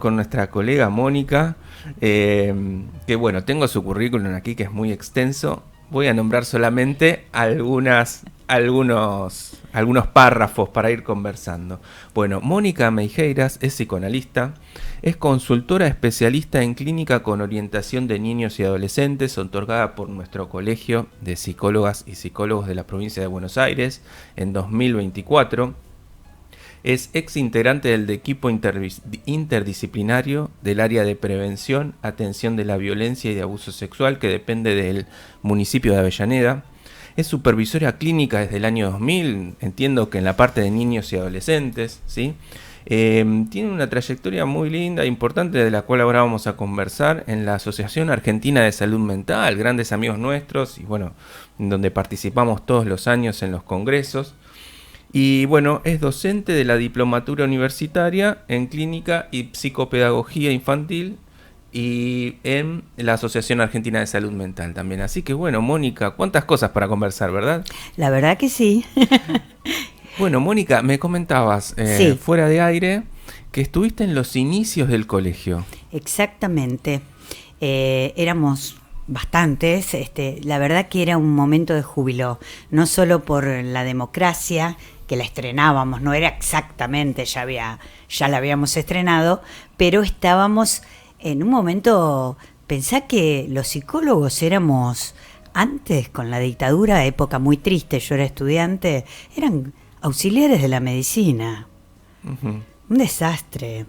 Con nuestra colega Mónica, que bueno, tengo su currículum aquí que es muy extenso. Voy a nombrar solamente algunos párrafos para ir conversando. Bueno, Mónica Meijeiras es psicoanalista, es consultora especialista en clínica con orientación de niños y adolescentes, otorgada por nuestro Colegio de Psicólogas y Psicólogos de la Provincia de Buenos Aires en 2024. Es ex integrante del equipo interdisciplinario del área de prevención, atención de la violencia y de abuso sexual que depende del municipio de Avellaneda. Es supervisora clínica desde el año 2000, entiendo que en la parte de niños y adolescentes, ¿sí? Tiene una trayectoria muy linda e importante de la cual ahora vamos a conversar en la Asociación Argentina de Salud Mental, grandes amigos nuestros y bueno, donde participamos todos los años en los congresos. Y bueno, es docente de la diplomatura universitaria en clínica y psicopedagogía infantil y en la Asociación Argentina de Salud Mental también. Así que bueno, Mónica, cuántas cosas para conversar, ¿verdad? La verdad que sí. Bueno, Mónica, me comentabas Sí. fuera de aire que estuviste en los inicios del colegio. Exactamente. Éramos bastantes. La verdad que era un momento de júbilo, no solo por la democracia, que la estrenábamos, no era exactamente, ya la habíamos estrenado, pero estábamos en un momento, pensá que los psicólogos éramos, antes con la dictadura, época muy triste, yo era estudiante, eran auxiliares de la medicina. Ujú. Un desastre.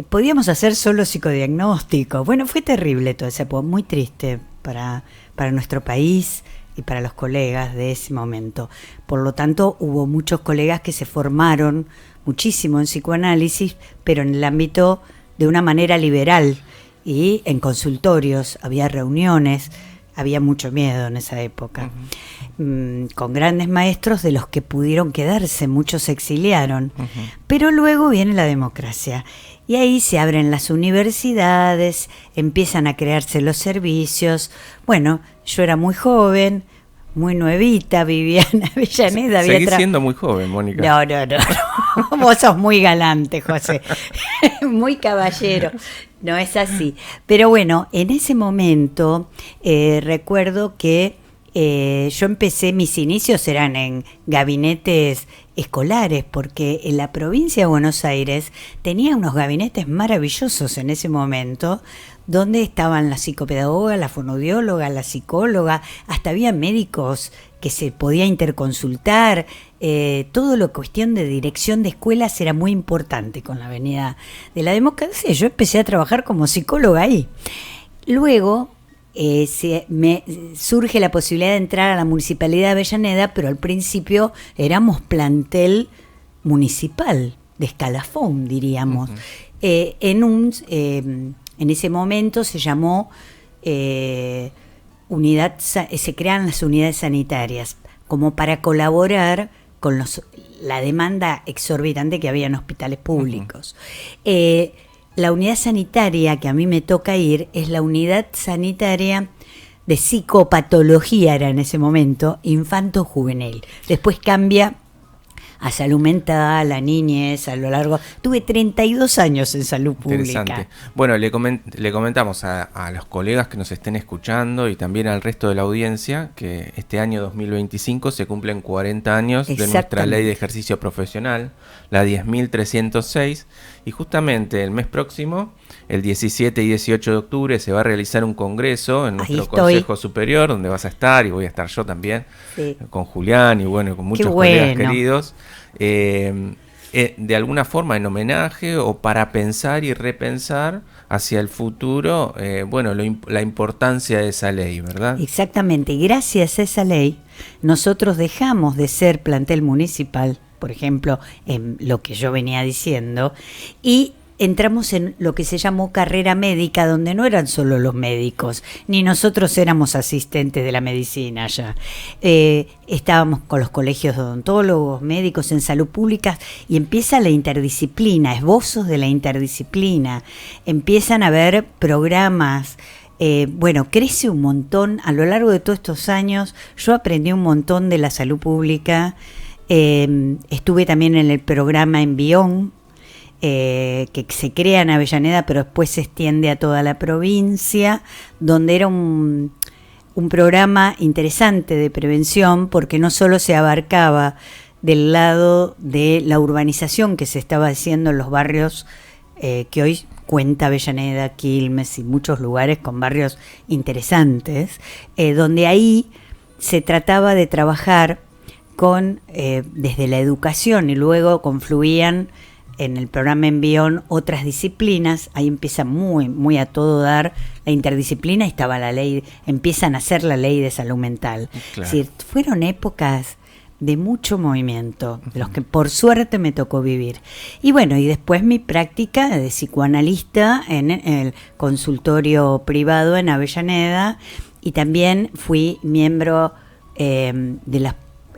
Podíamos hacer solo psicodiagnóstico. Bueno, fue terrible todo ese época, muy triste para nuestro país y para los colegas de ese momento. Por lo tanto, hubo muchos colegas que se formaron muchísimo en psicoanálisis, pero en el ámbito de una manera liberal y en consultorios, había reuniones, había mucho miedo en esa época. Con grandes maestros de los que pudieron quedarse, muchos se exiliaron. Pero luego viene la democracia y ahí se abren las universidades, empiezan a crearse los servicios. Bueno, yo era muy joven, muy nuevita, vivía en Avellaneda. Seguís siendo muy joven, Mónica. No. Vos sos muy galante, José. Muy caballero. No es así. Pero bueno, en ese momento recuerdo que yo empecé, mis inicios eran en gabinetes escolares, porque en la provincia de Buenos Aires tenía unos gabinetes maravillosos en ese momento, donde estaban la psicopedagoga, la fonoaudióloga, la psicóloga, hasta había médicos que se podía interconsultar. Todo lo cuestión de dirección de escuelas era muy importante con la venida de la democracia. Yo empecé a trabajar como psicóloga ahí. Luego me surge la posibilidad de entrar a la Municipalidad de Avellaneda, pero al principio éramos plantel municipal, de escalafón, diríamos. En ese momento se llamó se crean las unidades sanitarias, como para colaborar con la demanda exorbitante que había en hospitales públicos. La unidad sanitaria que a mí me toca ir es la unidad sanitaria de psicopatología, era en ese momento, infanto-juvenil. Después cambia a salud mental, a niñez, a lo largo. Tuve 32 años en salud pública. Interesante. Bueno, le comentamos a los colegas que nos estén escuchando y también al resto de la audiencia que este año 2025 se cumplen 40 años de nuestra ley de ejercicio profesional, la 10.306, y justamente el mes próximo, el 17 y 18 de octubre, se va a realizar un congreso en nuestro Consejo Superior, donde vas a estar y voy a estar yo también, con Julián y bueno, con muchos colegas queridos. De alguna forma en homenaje o para pensar y repensar hacia el futuro, la importancia de esa ley, ¿verdad? Exactamente, y gracias a esa ley nosotros dejamos de ser plantel municipal, por ejemplo, en lo que yo venía diciendo, y entramos en lo que se llamó carrera médica, donde no eran solo los médicos, ni nosotros éramos asistentes de la medicina ya. Estábamos con los colegios de odontólogos, médicos en salud pública, y empieza la interdisciplina, esbozos de la interdisciplina, empiezan a haber programas. Crece un montón a lo largo de todos estos años. Yo aprendí un montón de la salud pública. Estuve también en el programa Envión, que se crea en Avellaneda, pero después se extiende a toda la provincia, donde era un programa interesante de prevención, porque no solo se abarcaba del lado de la urbanización que se estaba haciendo en los barrios que hoy cuenta Avellaneda, Quilmes y muchos lugares con barrios interesantes, donde ahí se trataba de trabajar con desde la educación, y luego confluían en el programa Envión otras disciplinas. Ahí empieza muy a todo dar la interdisciplina, y estaba la ley, empiezan a hacer la ley de salud mental. Claro. Es decir, fueron épocas de mucho movimiento, de los que por suerte me tocó vivir. Y bueno, y después mi práctica de psicoanalista en el consultorio privado en Avellaneda, y también fui miembro de las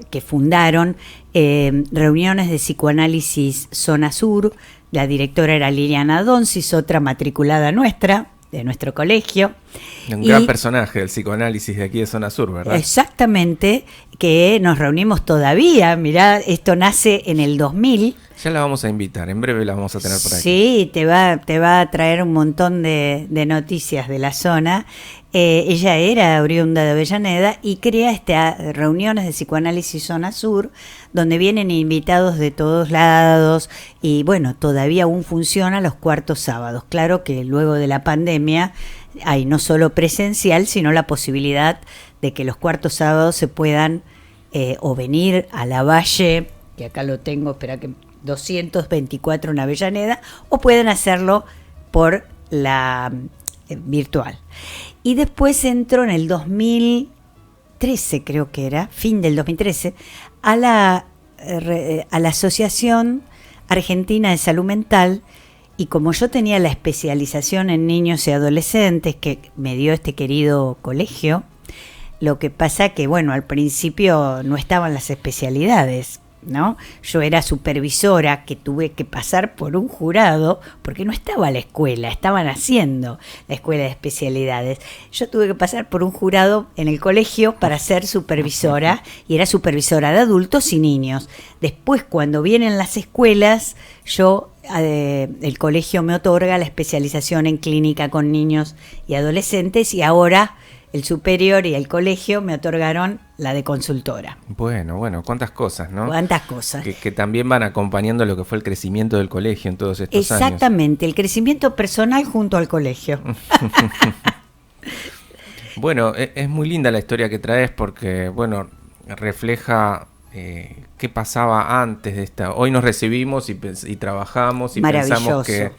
que fundaron reuniones de psicoanálisis Zona Sur. La directora era Liliana Donsis, otra matriculada nuestra, de nuestro colegio. Un gran personaje del psicoanálisis de aquí de Zona Sur, ¿verdad? Exactamente, que nos reunimos todavía. Mirá, esto nace en el 2000. Ya la vamos a invitar, en breve la vamos a tener por aquí. Sí, te va a traer un montón de noticias de la zona. Ella era oriunda de Avellaneda y crea estas reuniones de psicoanálisis Zona Sur, donde vienen invitados de todos lados, y bueno, todavía aún funciona los cuartos sábados. Claro que luego de la pandemia hay no solo presencial, sino la posibilidad de que los cuartos sábados se puedan o venir a la Valle, que acá lo tengo, espera, que 224 en Avellaneda, o pueden hacerlo por la virtual. Y después entró en el 2013, creo que era, fin del 2013, a la Asociación Argentina de Salud Mental. Y como yo tenía la especialización en niños y adolescentes que me dio este querido colegio, lo que pasa que, bueno, al principio no estaban las especialidades, ¿no? Yo era supervisora, que tuve que pasar por un jurado, porque no estaba la escuela, estaban haciendo la escuela de especialidades. Yo tuve que pasar por un jurado en el colegio para ser supervisora, y era supervisora de adultos y niños. Después, cuando vienen las escuelas, el colegio me otorga la especialización en clínica con niños y adolescentes, y ahora el superior y el colegio me otorgaron la de consultora. Bueno, cuántas cosas, ¿no? Cuántas cosas. Que también van acompañando lo que fue el crecimiento del colegio en todos estos años. Exactamente, el crecimiento personal junto al colegio. Bueno, es muy linda la historia que traes, porque, bueno, refleja qué pasaba antes de esta. Hoy nos recibimos y trabajamos y pensamos que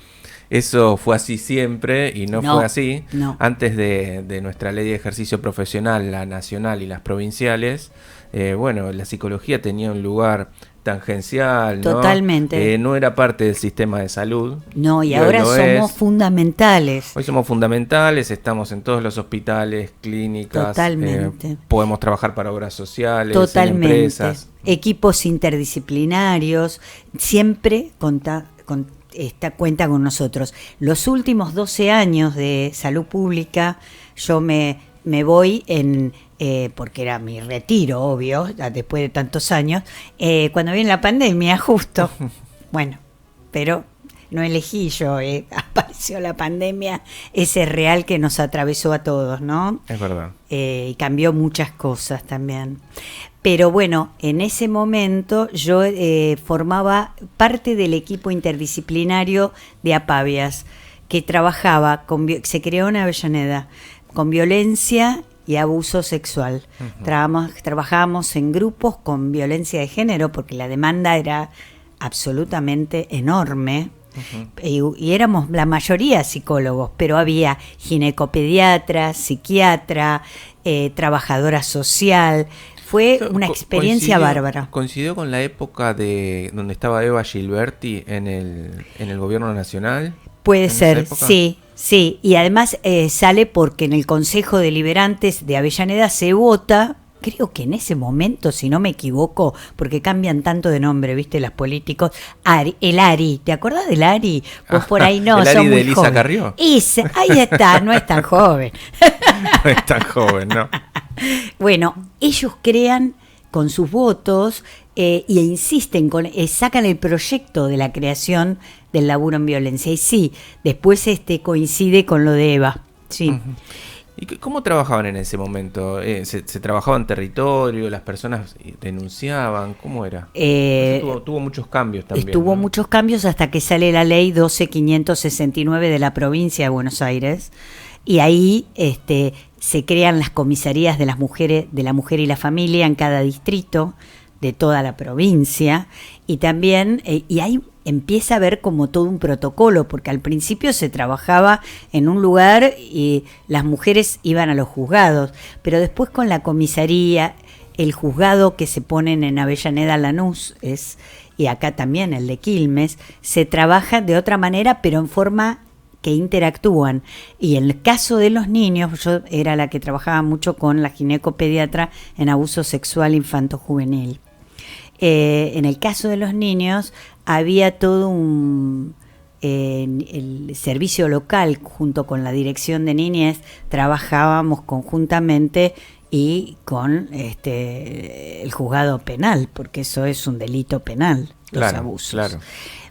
eso fue así siempre, y no fue así. No. Antes de nuestra ley de ejercicio profesional, la nacional y las provinciales, la psicología tenía un lugar tangencial, ¿no? Totalmente. No era parte del sistema de salud. No, y ahora somos fundamentales. Hoy somos fundamentales, estamos en todos los hospitales, clínicas. Totalmente. Podemos trabajar para obras sociales, Totalmente. en empresas. Equipos interdisciplinarios, siempre cuenta con nosotros. Los últimos 12 años de salud pública, yo me voy porque era mi retiro, obvio, después de tantos años, cuando viene la pandemia, justo. Bueno, pero no elegí yo, apareció la pandemia, ese real que nos atravesó a todos, ¿no? Es verdad. Y cambió muchas cosas también. Pero bueno, en ese momento yo formaba parte del equipo interdisciplinario de Apavias, que trabajaba, se creó en Avellaneda, con violencia y abuso sexual. Uh-huh. Trabajábamos en grupos con violencia de género, porque la demanda era absolutamente enorme. Uh-huh. Y éramos la mayoría psicólogos, pero había ginecopediatra, psiquiatra, trabajadora social. Fue una experiencia bárbara. ¿Coincidió con la época de donde estaba Eva Gilberti en el gobierno nacional? Puede ser, sí. Y además sale porque en el Consejo Deliberantes de Avellaneda se vota, creo que en ese momento, si no me equivoco, porque cambian tanto de nombre, ¿viste? Los políticos. El ARI, ¿te acordás del ARI? Vos por ahí no, ¿el ARI son muy de Elisa jóvenes. Carrió? Ahí está, no es tan joven. No es tan joven, ¿no? Bueno, ellos crean con sus votos e insisten, sacan el proyecto de la creación del laburo en violencia. Y sí, después coincide con lo de Eva. Sí. Uh-huh. ¿Y cómo trabajaban en ese momento? ¿Se trabajaba en territorio? ¿Las personas denunciaban? ¿Cómo era? Tuvo muchos cambios también. Tuvo ¿no? muchos cambios hasta que sale la ley 12569 de la provincia de Buenos Aires. Y ahí se crean las comisarías de la mujer y la familia en cada distrito de toda la provincia. Y también, y ahí empieza a haber como todo un protocolo, porque al principio se trabajaba en un lugar y las mujeres iban a los juzgados, pero después con la comisaría, el juzgado que se ponen en Avellaneda, Lanús, y acá también el de Quilmes, se trabaja de otra manera, pero en forma que interactúan. Y en el caso de los niños, yo era la que trabajaba mucho con la ginecopediatra en abuso sexual infanto-juvenil. En el caso de los niños había todo el servicio local junto con la dirección de niñez, trabajábamos conjuntamente y con el juzgado penal, porque eso es un delito penal, los abusos. Claro.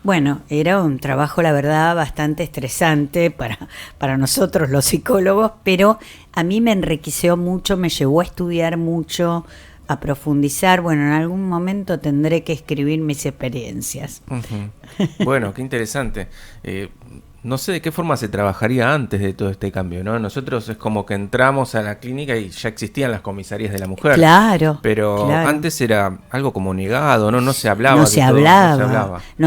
Bueno, era un trabajo, la verdad, bastante estresante para nosotros los psicólogos, pero a mí me enriqueció mucho, me llevó a estudiar mucho, a profundizar. Bueno, en algún momento tendré que escribir mis experiencias. Uh-huh. Bueno, qué interesante. No sé de qué forma se trabajaría antes de todo este cambio, ¿no? Nosotros es como que entramos a la clínica y ya existían las comisarías de la mujer. Claro. Pero antes era algo como negado, ¿no? No se hablaba. No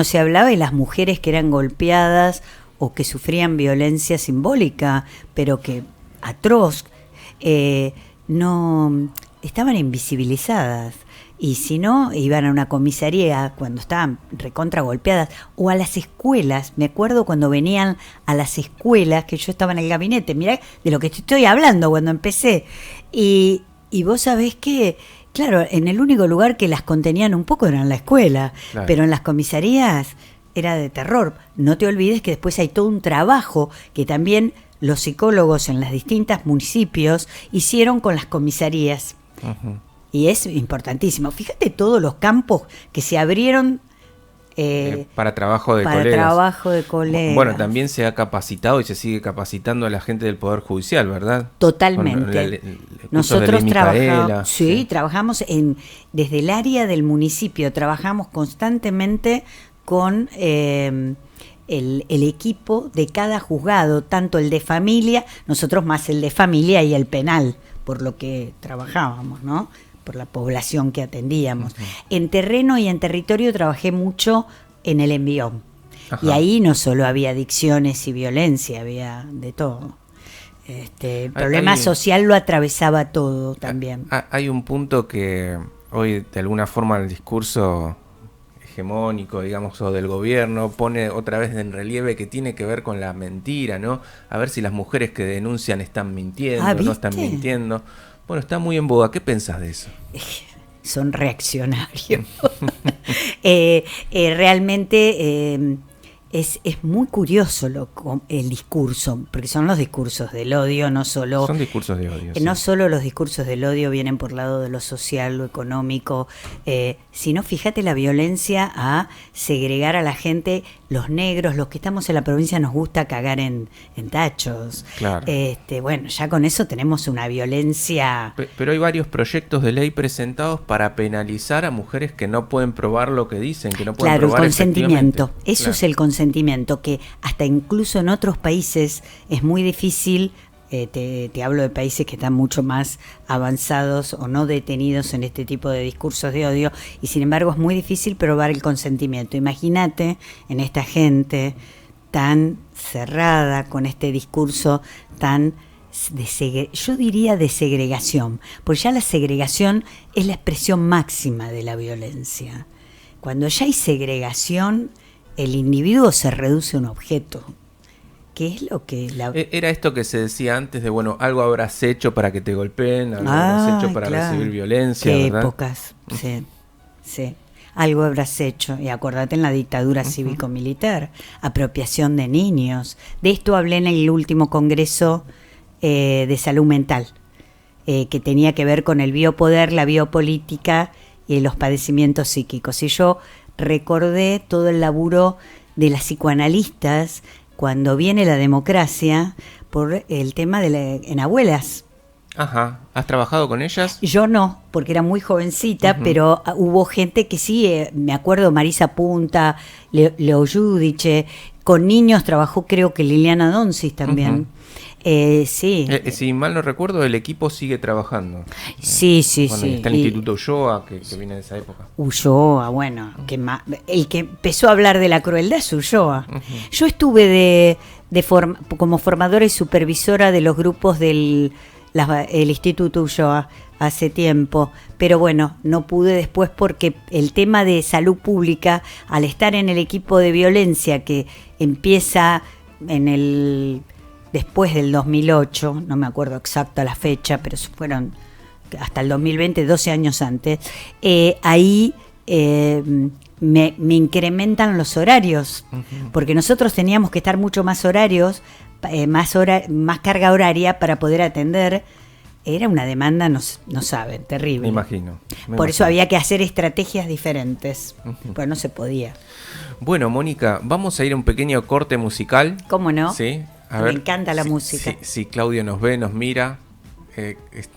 se hablaba y las mujeres que eran golpeadas o que sufrían violencia simbólica, pero que atroz, no estaban invisibilizadas. Y si no, iban a una comisaría cuando estaban recontra golpeadas, o a las escuelas. Me acuerdo cuando venían a las escuelas, que yo estaba en el gabinete, mirá de lo que te estoy hablando cuando empecé. Y vos sabés que, claro, en el único lugar que las contenían un poco era en la escuela, claro. Pero en las comisarías era de terror. No te olvides que después hay todo un trabajo que también los psicólogos en las distintas municipios hicieron con las comisarías. Uh-huh. Y es importantísimo. Fíjate todos los campos que se abrieron para trabajo de colegas. Para trabajo de colegas. Bueno, también se ha capacitado y se sigue capacitando a la gente del Poder Judicial, ¿verdad? Totalmente. Nosotros trabajamos desde el área del municipio, trabajamos constantemente con el equipo de cada juzgado, tanto el de familia, nosotros más el de familia y el penal, por lo que trabajábamos, ¿no? Por la población que atendíamos. Uh-huh. En terreno y en territorio trabajé mucho en el Envión. Ajá. Y ahí no solo había adicciones y violencia, había de todo. El problema social lo atravesaba todo también. Hay un punto que hoy de alguna forma el discurso hegemónico, digamos, o del gobierno pone otra vez en relieve, que tiene que ver con la mentira, ¿no? A ver si las mujeres que denuncian están mintiendo, no están mintiendo. Bueno, está muy en boga. ¿Qué pensás de eso? Son reaccionarios. Realmente es muy curioso el discurso, porque son los discursos del odio, no solo... Son discursos de odio. No solo los discursos del odio vienen por el lado de lo social, lo económico, sino fíjate la violencia a segregar a la gente, los negros, los que estamos en la provincia nos gusta cagar en tachos. Claro. Bueno, ya con eso tenemos una violencia... Pero hay varios proyectos de ley presentados para penalizar a mujeres que no pueden probar lo que dicen, que no pueden probar efectivamente. Claro, el consentimiento. Eso es el consentimiento, que hasta incluso en otros países es muy difícil. Te hablo de países que están mucho más avanzados o no detenidos en este tipo de discursos de odio, y sin embargo es muy difícil probar el consentimiento. Imagínate en esta gente tan cerrada, con este discurso tan yo diría de segregación, porque ya la segregación es la expresión máxima de la violencia. Cuando ya hay segregación, el individuo se reduce a un objeto. ¿Qué es lo que Era esto que se decía antes de, bueno, algo habrás hecho para que te golpeen, algo habrás hecho para recibir violencia, qué ¿verdad? Épocas, sí. Algo habrás hecho. Y acordate en la dictadura cívico-militar, apropiación de niños. De esto hablé en el último congreso de salud mental. que tenía que ver con el biopoder, la biopolítica y los padecimientos psíquicos. Y yo recordé todo el laburo de las psicoanalistas cuando viene la democracia por el tema en abuelas. Ajá, ¿has trabajado con ellas? Yo no, porque era muy jovencita, pero hubo gente que sí, me acuerdo Marisa Punta, Leo Giudice, con niños trabajó creo que Liliana Donsis también. Sí. Si mal no recuerdo, el equipo sigue trabajando. Sí. Está el Instituto Ulloa, que viene de esa época. Ulloa, bueno, el que empezó a hablar de la crueldad es Ulloa. Yo estuve como formadora y supervisora de los grupos del el Instituto Ulloa hace tiempo, pero bueno, no pude después porque el tema de salud pública, al estar en el equipo de violencia que empieza después del 2008, no me acuerdo exacta la fecha, pero fueron hasta el 2020, 12 años antes, ahí me incrementan los horarios, porque nosotros teníamos que estar mucho más horarios, más carga horaria para poder atender. Era una demanda, no saben, terrible. Me imagino. Por eso había que hacer estrategias diferentes, pues no se podía. Bueno, Mónica, vamos a ir a un pequeño corte musical. ¿Cómo no? Sí. Me encanta la música. Si Claudio nos ve, nos mira.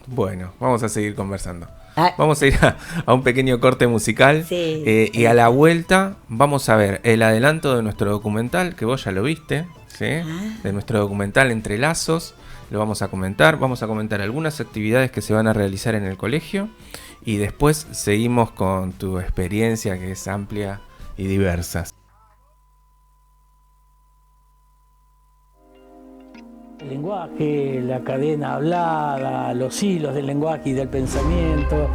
Bueno, vamos a seguir conversando. Ah. Vamos a ir a un pequeño corte musical. Sí. Y a la vuelta vamos a ver el adelanto de nuestro documental, que vos ya lo viste, ¿sí? De nuestro documental Entre Lazos. Lo vamos a comentar algunas actividades que se van a realizar en el colegio y después seguimos con tu experiencia, que es amplia y diversa. El lenguaje, la cadena hablada, los hilos del lenguaje y del pensamiento,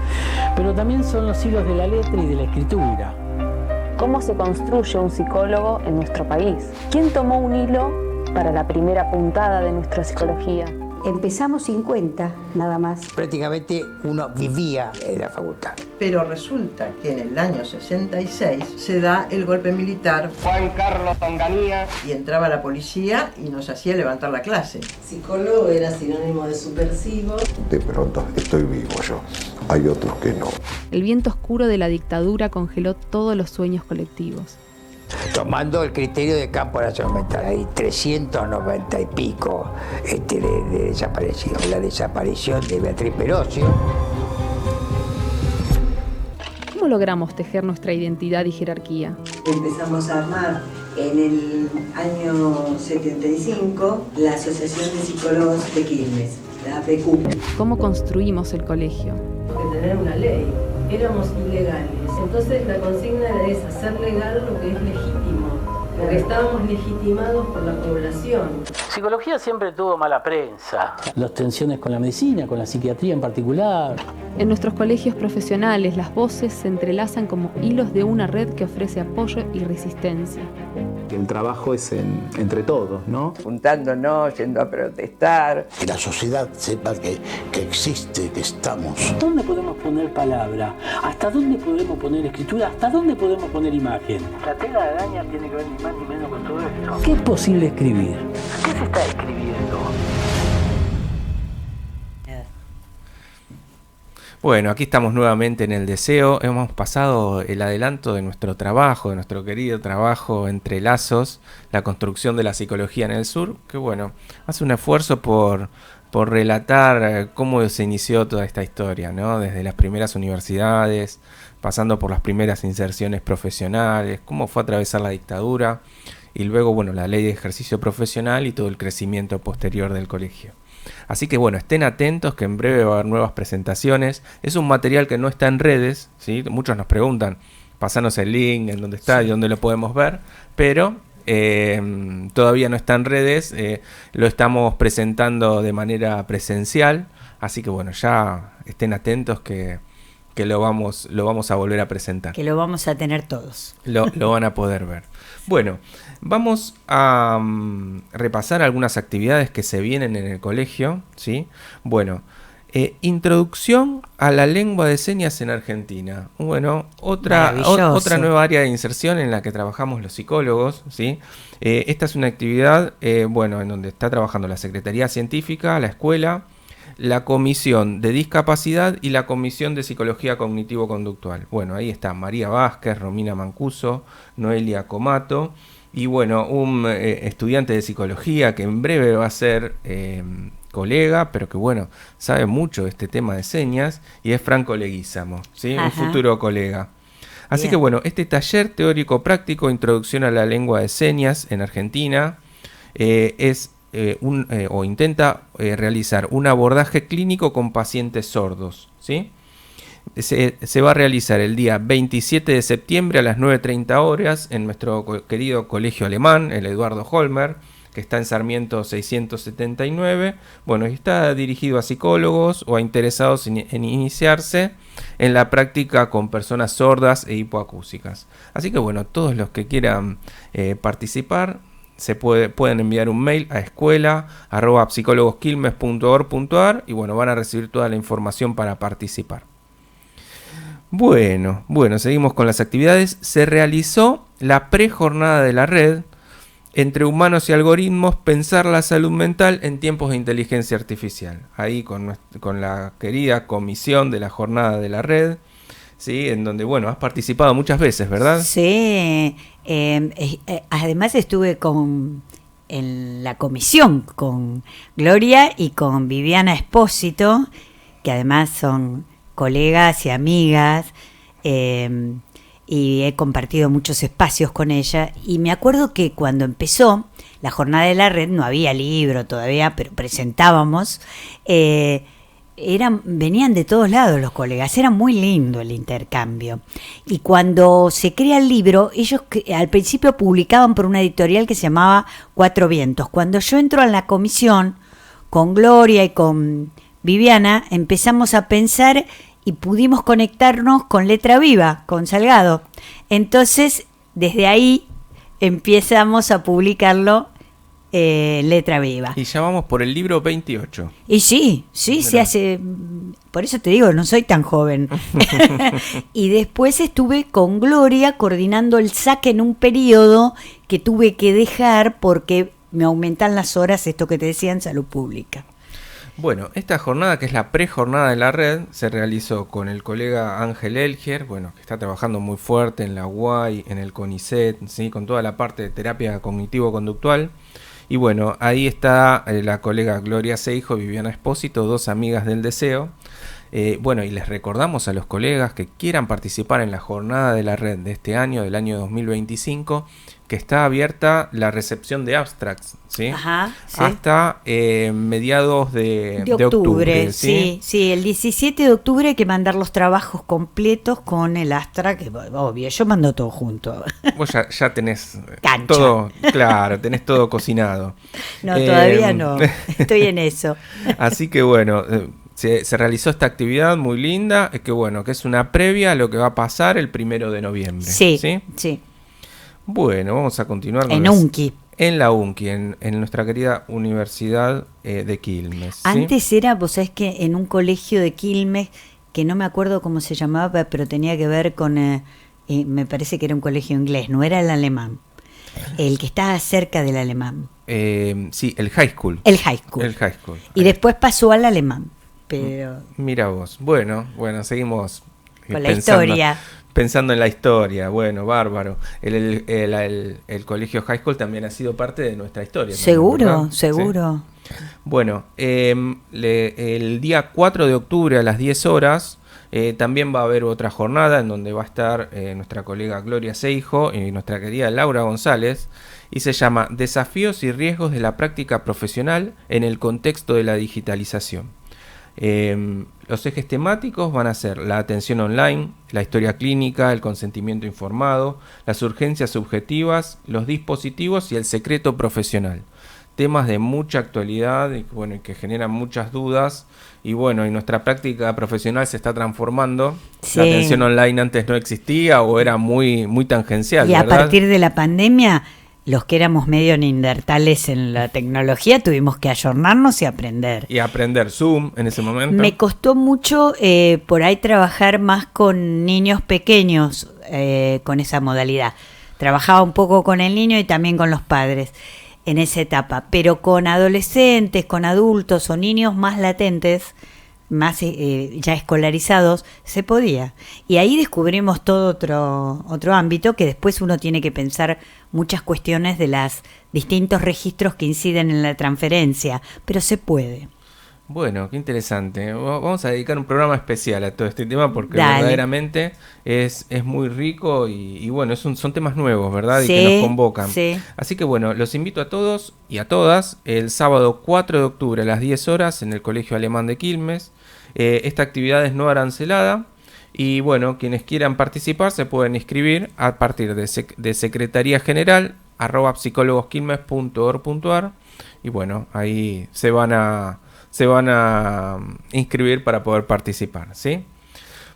pero también son los hilos de la letra y de la escritura. ¿Cómo se construye un psicólogo en nuestro país? ¿Quién tomó un hilo para la primera puntada de nuestra psicología? Empezamos 50, nada más. Prácticamente uno vivía en la facultad. Pero resulta que en el año 66 se da el golpe militar. Juan Carlos Onganía. Y entraba la policía y nos hacía levantar la clase. Psicólogo era sinónimo de subversivo. De pronto estoy vivo yo, hay otros que no. El viento oscuro de la dictadura congeló todos los sueños colectivos. Tomando el criterio de campo nacional mental, hay 390 y pico de desaparecidos. La desaparición de Beatriz Perocio. ¿Cómo logramos tejer nuestra identidad y jerarquía? Empezamos a armar en el año 75 la Asociación de Psicólogos de Quilmes, la APQ. ¿Cómo construimos el colegio? Que tener una ley. Éramos ilegales. Entonces la consigna es hacer legal lo que es legítimo, porque estábamos legitimados por la población. Psicología siempre tuvo mala prensa. Las tensiones con la medicina, con la psiquiatría en particular. En nuestros colegios profesionales las voces se entrelazan como hilos de una red que ofrece apoyo y resistencia. El trabajo es entre todos, ¿no? Juntándonos, yendo a protestar. Que la sociedad sepa que existe, que estamos. ¿Dónde podemos poner palabra? ¿Hasta dónde podemos poner escritura? ¿Hasta dónde podemos poner imagen? La tela de araña tiene que ver ni más ni menos con todo esto. ¿Qué es posible escribir? ¿Qué se está escribiendo? Bueno, aquí estamos nuevamente en El Deseo. Hemos pasado el adelanto de nuestro trabajo, de nuestro querido trabajo Entre Lazos, la construcción de la psicología en el sur, que bueno, hace un esfuerzo por relatar cómo se inició toda esta historia, ¿no? Desde las primeras universidades, pasando por las primeras inserciones profesionales, cómo fue a atravesar la dictadura y luego, bueno, la ley de ejercicio profesional y todo el crecimiento posterior del colegio. Así que bueno, estén atentos que en breve va a haber nuevas presentaciones. Es un material que no está en redes, ¿sí? Muchos nos preguntan, pasanos el link, en dónde está y dónde lo podemos ver, pero todavía no está en redes, lo estamos presentando de manera presencial, así que bueno, ya estén atentos que lo vamos a volver a presentar. Que lo vamos a tener todos. Lo van a poder ver. Bueno, vamos a repasar algunas actividades que se vienen en el colegio, ¿sí? Bueno, introducción a la lengua de señas en Argentina. Bueno, otra nueva área de inserción en la que trabajamos los psicólogos, ¿sí? Esta es una actividad, en donde está trabajando la Secretaría Científica, la escuela, la Comisión de Discapacidad y la Comisión de Psicología Cognitivo-Conductual. Bueno, ahí está María Vázquez, Romina Mancuso, Noelia Comato y bueno, un estudiante de psicología que en breve va a ser colega, pero que bueno, sabe mucho de este tema de señas, y es Franco Leguízamo, ¿sí? Un futuro colega. Así que bueno, este taller teórico práctico, Introducción a la Lengua de Señas en Argentina, intenta realizar un abordaje clínico con pacientes sordos, ¿sí? Se va a realizar el día 27 de septiembre a las 9:30 horas en nuestro querido colegio alemán, el Eduardo Holmer, que está en Sarmiento 679. Bueno, está dirigido a psicólogos o a interesados en iniciarse en la práctica con personas sordas e hipoacúsicas. Así que bueno, todos los que quieran participar pueden enviar un mail a escuela@psicologosquilmes.org.ar y bueno, van a recibir toda la información para participar. Bueno, seguimos con las actividades. Se realizó la prejornada de la red Entre humanos y algoritmos, pensar la salud mental en tiempos de inteligencia artificial. Ahí con la querida comisión de la jornada de la red, ¿sí? En donde, bueno, has participado muchas veces, ¿verdad? Sí, además estuve en la comisión con Gloria y con Viviana Espósito, que además son colegas y amigas, y he compartido muchos espacios con ella, y me acuerdo que cuando empezó la jornada de la red no había libro todavía, pero presentábamos, venían de todos lados los colegas, era muy lindo el intercambio, y cuando se crea el libro, ellos al principio publicaban por una editorial que se llamaba Cuatro Vientos. Cuando yo entro en la comisión con Gloria y con Viviana, empezamos a pensar y pudimos conectarnos con Letra Viva, con Salgado. Entonces, desde ahí empezamos a publicarlo Letra Viva. Y ya vamos por el libro 28. Y sí, se hace... Por eso te digo, no soy tan joven. Y después estuve con Gloria coordinando el saque en un periodo que tuve que dejar porque me aumentan las horas, esto que te decía, en salud pública. Bueno, esta jornada, que es la prejornada de la red, se realizó con el colega Ángel Elgier, bueno, que está trabajando muy fuerte en la UAI, en el CONICET, ¿sí? Con toda la parte de terapia cognitivo-conductual. Y bueno, ahí está la colega Gloria Seijo y Viviana Espósito, dos amigas del deseo. Bueno, y les recordamos a los colegas que quieran participar en la jornada de la red de este año, del año 2025, que está abierta la recepción de abstracts, ¿sí? Ajá, sí. Hasta mediados de octubre. Sí, el 17 de octubre hay que mandar los trabajos completos con el abstract, obvio, yo mando todo junto. Vos ya tenés Cancha. Todo, claro, tenés todo cocinado. No, todavía no, estoy en eso. Así que bueno... Se realizó esta actividad muy linda, que bueno, que es una previa a lo que va a pasar el 1 de noviembre. Sí. Bueno, vamos a continuar con UNCI. En la UNCI, en nuestra querida Universidad de Quilmes. ¿sí? Antes era, vos sabés que en un colegio de Quilmes, que no me acuerdo cómo se llamaba, pero tenía que ver con, me parece que era un colegio inglés, no era el alemán, el que estaba cerca del alemán. Sí, el high school. El high school. Y después pasó al alemán. Pero... Mira vos, bueno, seguimos con la historia. Pensando en la historia, bueno, bárbaro. El colegio high school también ha sido parte de nuestra historia. Seguro. ¿Sí? Bueno, el día 4 de octubre a las 10 horas también va a haber otra jornada en donde va a estar nuestra colega Gloria Seijo y nuestra querida Laura González, y se llama Desafíos y riesgos de la práctica profesional en el contexto de la digitalización. Los ejes temáticos van a ser la atención online, la historia clínica, el consentimiento informado, las urgencias subjetivas, los dispositivos y el secreto profesional. Temas de mucha actualidad y que generan muchas dudas. Y bueno, y nuestra práctica profesional se está transformando. Sí. La atención online antes no existía o era muy, muy tangencial. Y ¿verdad? A partir de la pandemia, los que éramos medio neandertales en la tecnología tuvimos que ayornarnos y aprender. Y aprender Zoom en ese momento. Me costó mucho por ahí trabajar más con niños pequeños con esa modalidad. Trabajaba un poco con el niño y también con los padres. en esa etapa, pero con adolescentes, con adultos o niños más latentes, más ya escolarizados, se podía. Y ahí descubrimos todo otro ámbito que después uno tiene que pensar muchas cuestiones de los distintos registros que inciden en la transferencia, pero se puede. Bueno, qué interesante. Vamos a dedicar un programa especial a todo este tema porque Dale. verdaderamente es muy rico y bueno, son temas nuevos, ¿verdad? Sí, y que nos convocan. sí. Así que bueno, los invito a todos y a todas el sábado 4 de octubre a las 10 horas en el Colegio Alemán de Quilmes. Esta actividad es no arancelada y bueno, quienes quieran participar se pueden inscribir a partir de Secretaría General @psicologosquilmes.org.ar y bueno, ahí se van a inscribir para poder participar, ¿sí?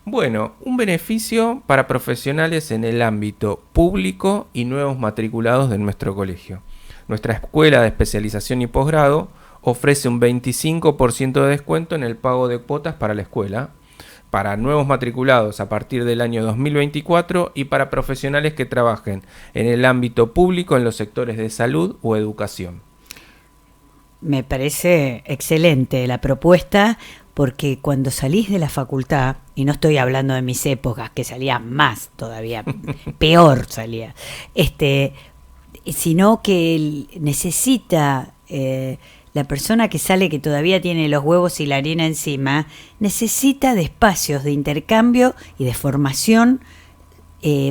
Bueno, un beneficio para profesionales en el ámbito público y nuevos matriculados de nuestro colegio. Nuestra escuela de especialización y posgrado ofrece un 25% de descuento en el pago de cuotas para la escuela, para nuevos matriculados a partir del año 2024 y para profesionales que trabajen en el ámbito público en los sectores de salud o educación. Me parece excelente la propuesta, porque cuando salís de la facultad, y no estoy hablando de mis épocas, que salía más todavía, peor salía, sino que necesita la persona que sale, que todavía tiene los huevos y la harina encima, necesita de espacios de intercambio y de formación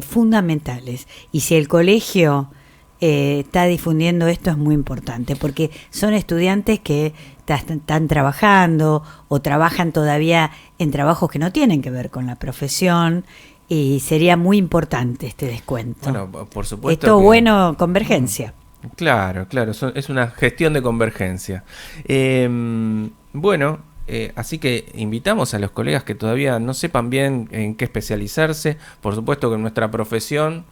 fundamentales. Y si el colegio está difundiendo esto, es muy importante, porque son estudiantes que están trabajando o trabajan todavía en trabajos que no tienen que ver con la profesión, y sería muy importante este descuento. Bueno, por supuesto. Esto bueno, convergencia. Claro, es una gestión de convergencia. Bueno, así que invitamos a los colegas que todavía no sepan bien en qué especializarse. Por supuesto que nuestra profesión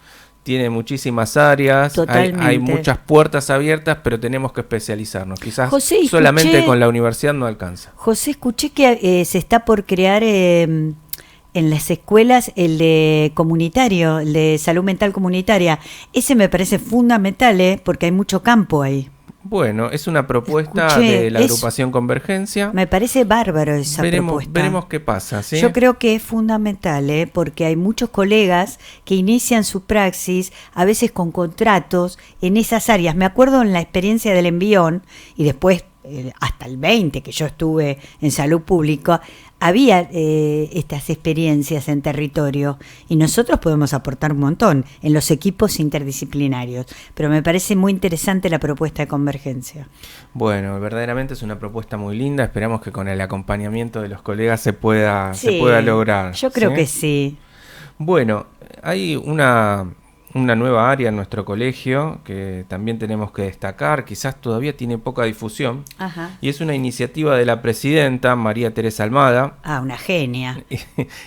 tiene muchísimas áreas, hay muchas puertas abiertas, pero tenemos que especializarnos. Quizás José, solamente con la universidad no alcanza. José, escuché que se está por crear en las escuelas el de comunitario, el de salud mental comunitaria. Ese me parece fundamental, porque hay mucho campo ahí. Bueno, es una propuesta de la agrupación Convergencia. Me parece bárbaro esa propuesta. Veremos qué pasa, ¿sí? Yo creo que es fundamental, porque hay muchos colegas que inician su praxis, a veces con contratos en esas áreas. Me acuerdo en la experiencia del Envión, y después hasta el 20 que yo estuve en salud pública, había estas experiencias en territorio, y nosotros podemos aportar un montón en los equipos interdisciplinarios, pero me parece muy interesante la propuesta de Convergencia. Bueno, verdaderamente es una propuesta muy linda, esperamos que con el acompañamiento de los colegas se pueda lograr. Yo creo que sí. Bueno, hay una nueva área en nuestro colegio que también tenemos que destacar, quizás todavía tiene poca difusión. Ajá. Y es una iniciativa de la presidenta María Teresa Almada. Una genia.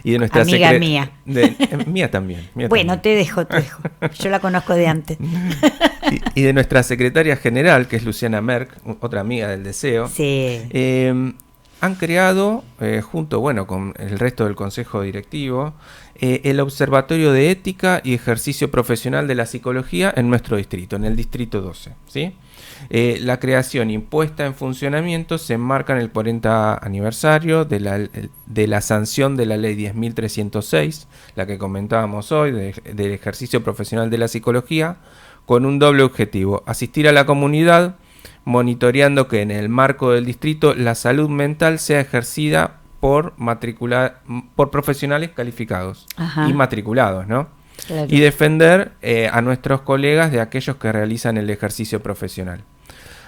Y de nuestra amiga mía. Mía también. Bueno, te dejo. Yo la conozco de antes. Y de nuestra secretaria general, que es Luciana Merck, otra amiga del Deseo. Sí. Han creado, junto con el resto del consejo directivo, el Observatorio de Ética y Ejercicio Profesional de la Psicología en nuestro distrito, en el distrito 12, ¿sí? La creación y puesta en funcionamiento se enmarca en el 40 aniversario de la sanción de la ley 10.306, la que comentábamos hoy, del ejercicio profesional de la psicología, con un doble objetivo: asistir a la comunidad, monitoreando que en el marco del distrito la salud mental sea ejercida por profesionales calificados. Ajá. Y matriculados, ¿no? Claro. Y defender a nuestros colegas de aquellos que realizan el ejercicio profesional.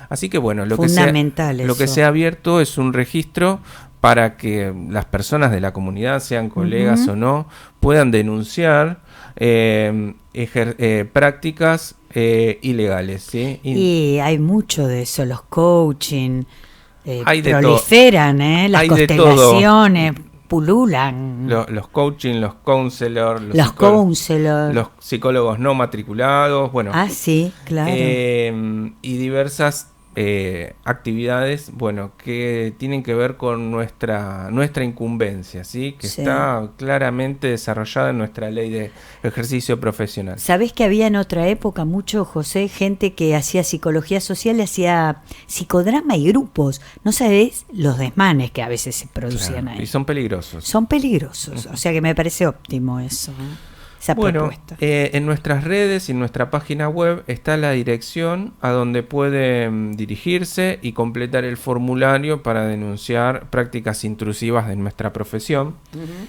Así que bueno, lo que se ha abierto es un registro para que las personas de la comunidad, sean colegas o no, puedan denunciar prácticas ilegales, ¿sí? Y hay mucho de eso, los coaching proliferan, las constelaciones pululan. Los coaching, los counselors, los psicólogos no matriculados, bueno. Sí, claro. Y diversas actividades, bueno, que tienen que ver con nuestra incumbencia, ¿sí? Que está claramente desarrollada en nuestra ley de ejercicio profesional. ¿Sabés que había en otra época mucho, José, gente que hacía psicología social, hacía psicodrama y grupos? ¿No sabés los desmanes que a veces se producían ahí? Y son peligrosos. Son peligrosos, o sea que me parece óptimo eso, esa propuesta. En nuestras redes y en nuestra página web está la dirección a donde pueden dirigirse y completar el formulario para denunciar prácticas intrusivas de nuestra profesión.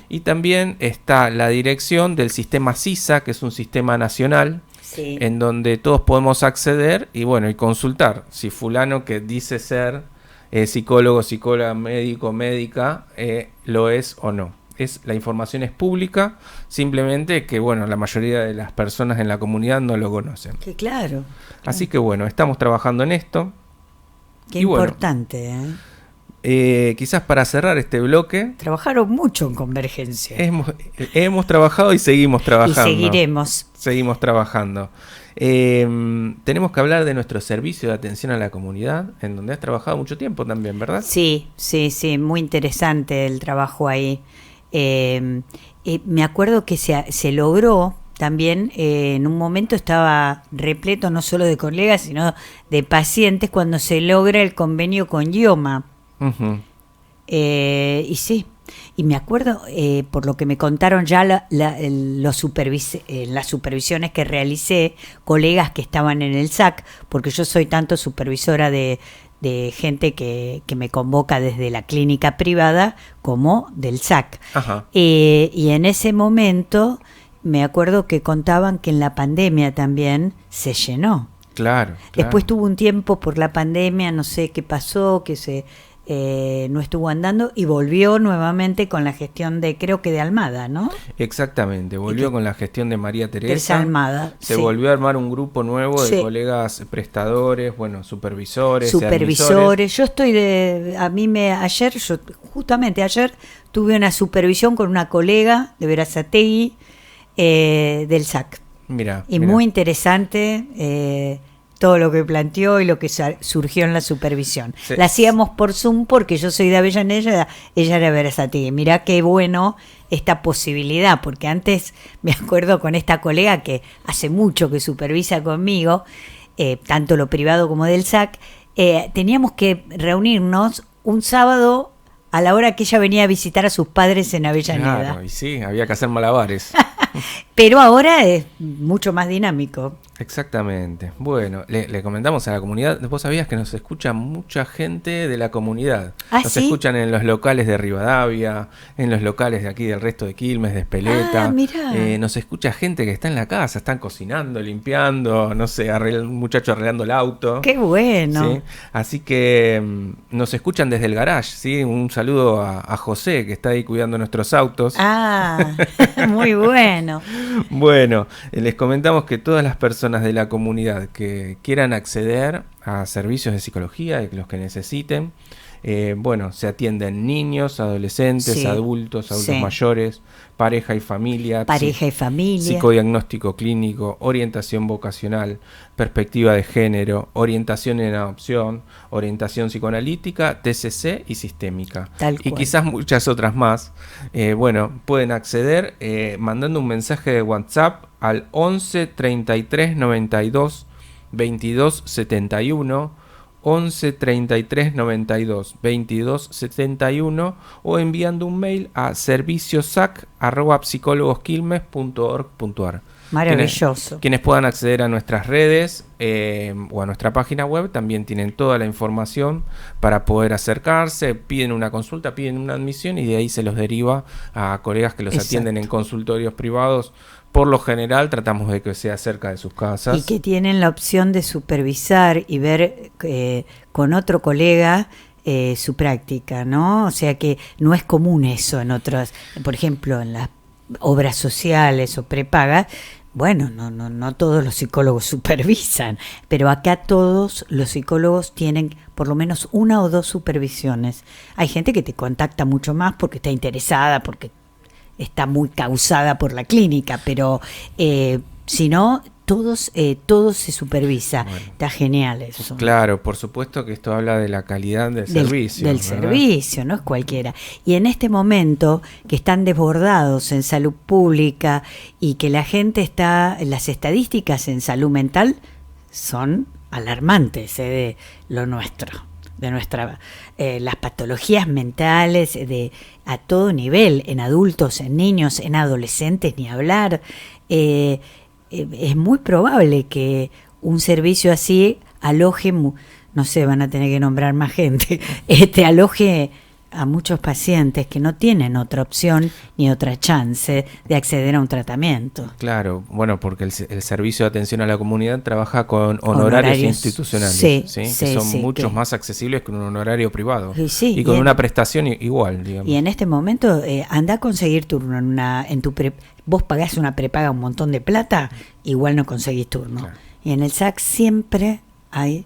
Y también está la dirección del sistema CISA, que es un sistema nacional, en donde todos podemos acceder y bueno, y consultar si fulano que dice ser psicólogo, psicóloga, médico, médica, lo es o no. La información es pública, simplemente que bueno, la mayoría de las personas en la comunidad no lo conocen. Que claro. Así que bueno, estamos trabajando en esto. Qué importante, quizás para cerrar este bloque. Trabajaron mucho en Convergencia. Hemos trabajado y seguimos trabajando. Y seguiremos. Seguimos trabajando. Tenemos que hablar de nuestro servicio de atención a la comunidad, en donde has trabajado mucho tiempo también, ¿verdad? Sí, muy interesante el trabajo ahí. Me acuerdo que se logró también, en un momento estaba repleto no solo de colegas, sino de pacientes cuando se logra el convenio con IOMA. Y sí, y me acuerdo, por lo que me contaron ya las supervisiones que realicé, colegas que estaban en el SAC, porque yo soy tanto supervisora de gente que me convoca desde la clínica privada como del SAC. Y en ese momento me acuerdo que contaban que en la pandemia también se llenó. Claro. Después tuvo un tiempo por la pandemia, no sé qué pasó, que no estuvo andando y volvió nuevamente con la gestión creo que de Almada, ¿no? Exactamente, volvió con la gestión de María Teresa Almada. Se volvió a armar un grupo nuevo de colegas prestadores, bueno, supervisores. Yo estoy justamente ayer tuve una supervisión con una colega de Berazategui del SAC. Mira. Muy interesante. Todo lo que planteó y lo que surgió en la supervisión. La hacíamos por Zoom porque yo soy de Avellaneda, ella era de Berazategui. Mirá qué bueno esta posibilidad, porque antes me acuerdo con esta colega que hace mucho que supervisa conmigo, tanto lo privado como del SAC, teníamos que reunirnos un sábado a la hora que ella venía a visitar a sus padres en Avellaneda. Claro, y sí, había que hacer malabares. Pero ahora es mucho más dinámico. Exactamente. Bueno, le comentamos a la comunidad. ¿Vos sabías que nos escucha mucha gente de la comunidad? Nos escuchan en los locales de Rivadavia, en los locales de aquí del resto de Quilmes, de Espeleta. Nos escucha gente que está en la casa, están cocinando, limpiando, no sé, un muchacho arreglando el auto. ¡Qué bueno! ¿Sí? Así que nos escuchan desde el garage, ¿sí? Un saludo a José, que está ahí cuidando nuestros autos. Muy bueno. Bueno, les comentamos que todas las personas de la comunidad que quieran acceder a servicios de psicología, de los que necesiten, se atienden niños, adolescentes, adultos mayores, pareja y familia, psicodiagnóstico clínico, orientación vocacional, perspectiva de género, orientación en adopción, orientación psicoanalítica, TCC y sistémica. Y quizás muchas otras más. Pueden acceder mandando un mensaje de WhatsApp al 11 33 92 22 71, 11 33 92 22 71, o enviando un mail a serviciosac@psicólogosquilmes.org.ar. Maravilloso. Quienes puedan acceder a nuestras redes o a nuestra página web también tienen toda la información para poder acercarse, piden una consulta, piden una admisión y de ahí se los deriva a colegas que los atienden en consultorios privados. Por lo general tratamos de que sea cerca de sus casas. Y que tienen la opción de supervisar y ver con otro colega su práctica, ¿no? O sea que no es común eso en otras, por ejemplo, en las obras sociales o prepagas. Bueno, no todos los psicólogos supervisan, pero acá todos los psicólogos tienen por lo menos una o dos supervisiones. Hay gente que te contacta mucho más porque está interesada, porque está muy causada por la clínica, pero si no, todo se supervisa. Bueno, está genial eso. Claro, por supuesto que esto habla de la calidad del servicio. Del servicio, no es cualquiera. Y en este momento que están desbordados en salud pública y que la gente las estadísticas en salud mental son alarmantes de lo nuestro, de las patologías mentales a todo nivel, en adultos, en niños, en adolescentes, ni hablar. Es muy probable que un servicio así aloje, no sé, van a tener que nombrar más gente, aloje a muchos pacientes que no tienen otra opción ni otra chance de acceder a un tratamiento. Claro, bueno, porque el servicio de atención a la comunidad trabaja con honorarios institucionales, que son muchos más accesibles que un honorario privado y con una prestación igual, digamos. Y en este momento anda a conseguir turno vos pagás una prepaga un montón de plata, igual no conseguís turno. Claro. Y en el SAC siempre hay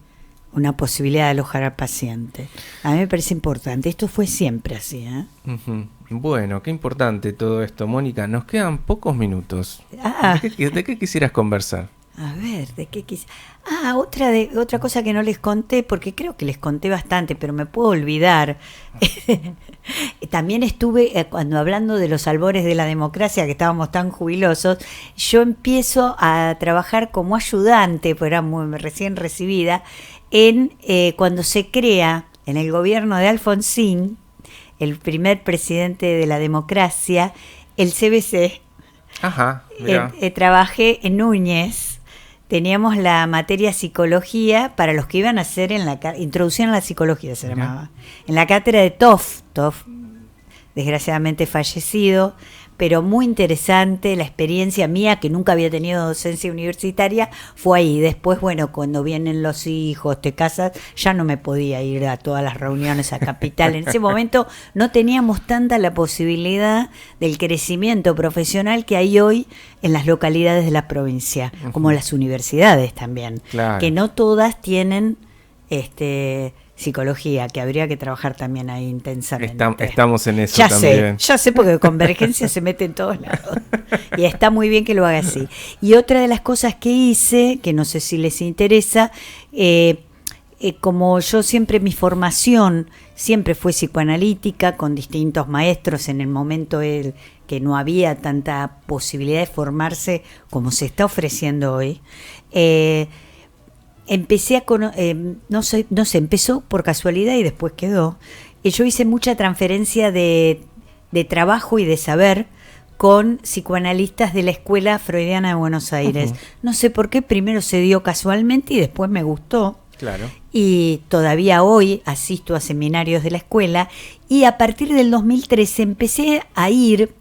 una posibilidad de alojar al paciente. A mí me parece importante. Esto fue siempre así, ¿eh? Uh-huh. Bueno, qué importante todo esto, Mónica. Nos quedan pocos minutos. ¿De qué quisieras conversar? A ver, ¿de qué quisiera? Otra cosa que no les conté, porque creo que les conté bastante, pero me puedo olvidar. También estuve, cuando hablando de los albores de la democracia, que estábamos tan jubilosos, yo empiezo a trabajar como ayudante, pues era recién recibida, cuando se crea en el gobierno de Alfonsín, el primer presidente de la democracia, el CBC. Ajá, trabajé en Núñez. Teníamos la materia psicología para los que iban a hacer introducción a la psicología, se llamaba. En la cátedra de Toff, desgraciadamente fallecido, pero muy interesante la experiencia mía, que nunca había tenido docencia universitaria, fue ahí. Después, bueno, cuando vienen los hijos, te casas, ya no me podía ir a todas las reuniones a Capital. En ese momento no teníamos tanta la posibilidad del crecimiento profesional que hay hoy en las localidades de la provincia, como las universidades también, claro, que no todas tienen psicología, que habría que trabajar también ahí intensamente. Estamos en eso también. Ya sé, porque Convergencia se mete en todos lados. Y está muy bien que lo haga así. Y otra de las cosas que hice, que no sé si les interesa, como yo siempre, mi formación siempre fue psicoanalítica, con distintos maestros en el momento que no había tanta posibilidad de formarse como se está ofreciendo hoy. Empecé empezó por casualidad y después quedó. Yo hice mucha transferencia de trabajo y de saber con psicoanalistas de la Escuela Freudiana de Buenos Aires. Uh-huh. No sé por qué, primero se dio casualmente y después me gustó. Claro. Y todavía hoy asisto a seminarios de la escuela, y a partir del 2013 empecé a ir,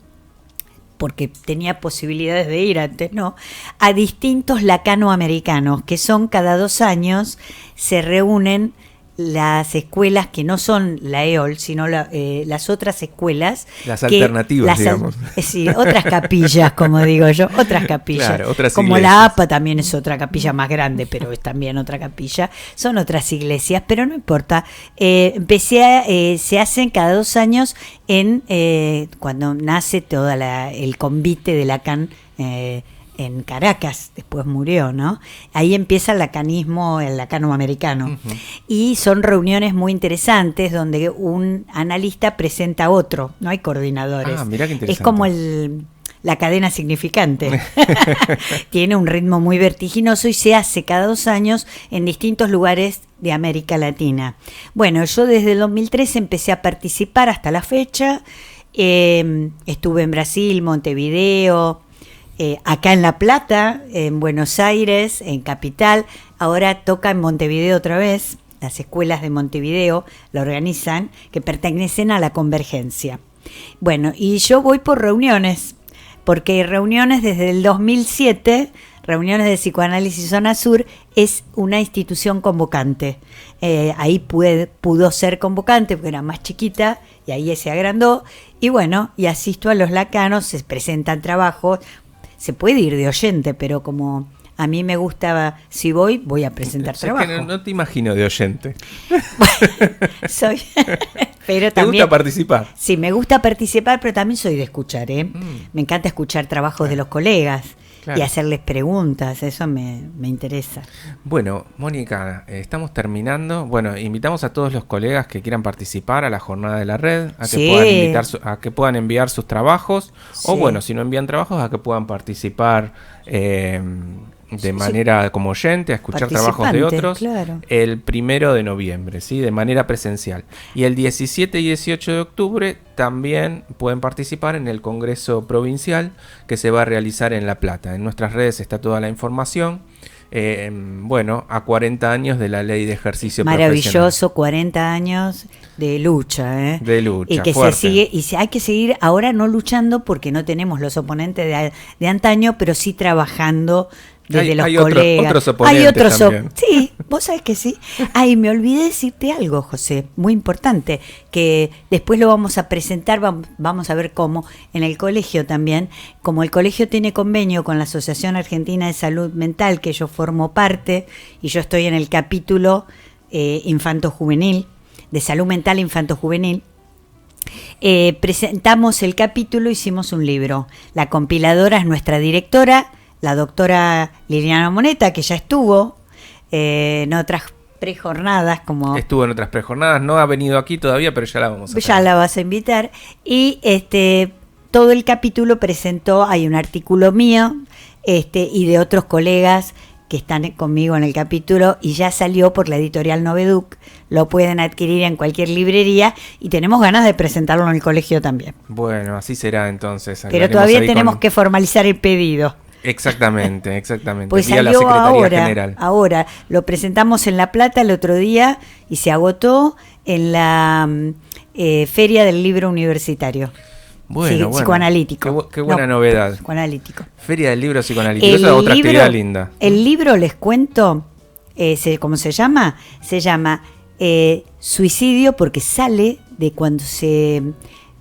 porque tenía posibilidades de ir antes, ¿no?, a distintos lacanoamericanos, que son cada 2 años, se reúnen las escuelas que no son la EOL, sino las otras escuelas. Las alternativas, digamos. Sí, otras capillas, como digo yo, otras capillas. Claro, otras como iglesias. La APA también es otra capilla más grande, pero es también otra capilla. Son otras iglesias, pero no importa. Se hacen cada 2 años cuando nace todo el convite de Lacan en Caracas, después murió, ¿no? Ahí empieza el lacanoamericano. Uh-huh. Y son reuniones muy interesantes donde un analista presenta a otro, no hay coordinadores. Mirá qué interesante. Es como la cadena significante. Tiene un ritmo muy vertiginoso y se hace cada 2 años en distintos lugares de América Latina. Bueno, yo desde el 2013 empecé a participar hasta la fecha. Estuve en Brasil, Montevideo, acá en La Plata, en Buenos Aires, en Capital. Ahora toca en Montevideo otra vez. Las escuelas de Montevideo la organizan, que pertenecen a la Convergencia. Bueno, y yo voy por reuniones, porque hay reuniones desde el 2007, Reuniones de Psicoanálisis Zona Sur es una institución convocante. Ahí pudo ser convocante porque era más chiquita y ahí se agrandó. Y bueno, y asisto a los lacanos, se presentan trabajos. Se puede ir de oyente, pero como a mí me gustaba, si voy a presentar trabajo. Que no te imagino de oyente. Soy, pero ¿Te también, gusta participar? Sí, me gusta participar, pero también soy de escuchar, Me encanta escuchar trabajos de los colegas. Claro. y hacerles preguntas, eso me interesa. Bueno, Mónica, estamos terminando. Bueno, invitamos a todos los colegas que quieran participar a la jornada de la red, a que Sí. puedan a que puedan enviar sus trabajos, o Sí. bueno, si no envían trabajos, a que puedan participar de manera como oyente, a escuchar trabajos de Participante, otros, claro. el 1 de noviembre, ¿sí? De manera presencial. Y el 17 y 18 de octubre también pueden participar en el Congreso Provincial que se va a realizar en La Plata. En nuestras redes está toda la información. Bueno, a 40 años de la Ley de Ejercicio Profesional. Maravilloso, 40 años de lucha, ¿eh? De lucha, y que fuerte. se sigue, hay que seguir ahora no luchando porque no tenemos los oponentes de antaño, pero sí trabajando desde los colegas. Otros oponentes hay otros también. Sí, vos sabés que sí. Ay, me olvidé decirte algo, José, muy importante, que después lo vamos a presentar, vamos a ver cómo, en el colegio también, como el colegio tiene convenio con la Asociación Argentina de Salud Mental, que yo formo parte, y yo estoy en el capítulo infanto-juvenil, de salud mental infanto-juvenil, presentamos el capítulo, hicimos un libro. La compiladora es nuestra directora, la doctora Liliana Moneta, que ya estuvo en otras prejornadas. Estuvo en otras prejornadas, no ha venido aquí todavía, pero ya la vamos a ya tener. la vas a invitar. Y todo el capítulo presentó, hay un artículo mío y de otros colegas que están conmigo en el capítulo, y ya salió por la editorial Noveduc, lo pueden adquirir en cualquier librería, y tenemos ganas de presentarlo en el colegio también. Bueno, así será entonces. Pero todavía tenemos que formalizar el pedido. Exactamente. Pues Vía la salió Secretaría General. ahora, lo presentamos en La Plata el otro día y se agotó en la Feria del Libro Universitario. Bueno, psicoanalítico. Qué buena novedad. Psicoanalítico. Feria del Libro Psicoanalítico. Esa es otra actividad linda. El libro, les cuento, ¿cómo se llama? Se llama Suicidio, porque sale de cuando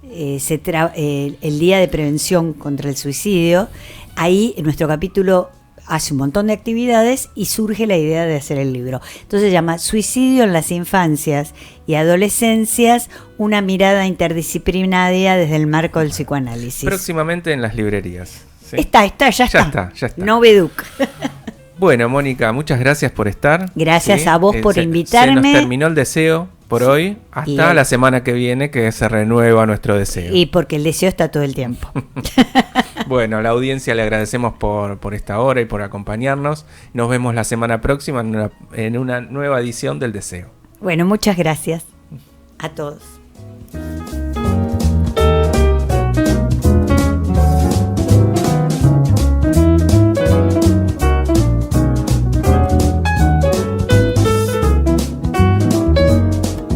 el Día de Prevención contra el Suicidio. Ahí en nuestro capítulo hace un montón de actividades y surge la idea de hacer el libro. Entonces se llama Suicidio en las infancias y adolescencias, una mirada interdisciplinaria desde el marco del psicoanálisis. Próximamente en las librerías. ¿Sí? Ya está. Noveduc. Bueno, Mónica, muchas gracias por estar. Gracias a vos por invitarme. Se nos terminó el deseo por hoy, hasta la semana que viene, que se renueva nuestro deseo. Y porque el deseo está todo el tiempo. Bueno, a la audiencia le agradecemos por esta hora y por acompañarnos. Nos vemos la semana próxima en una nueva edición del Deseo. Bueno, muchas gracias a todos.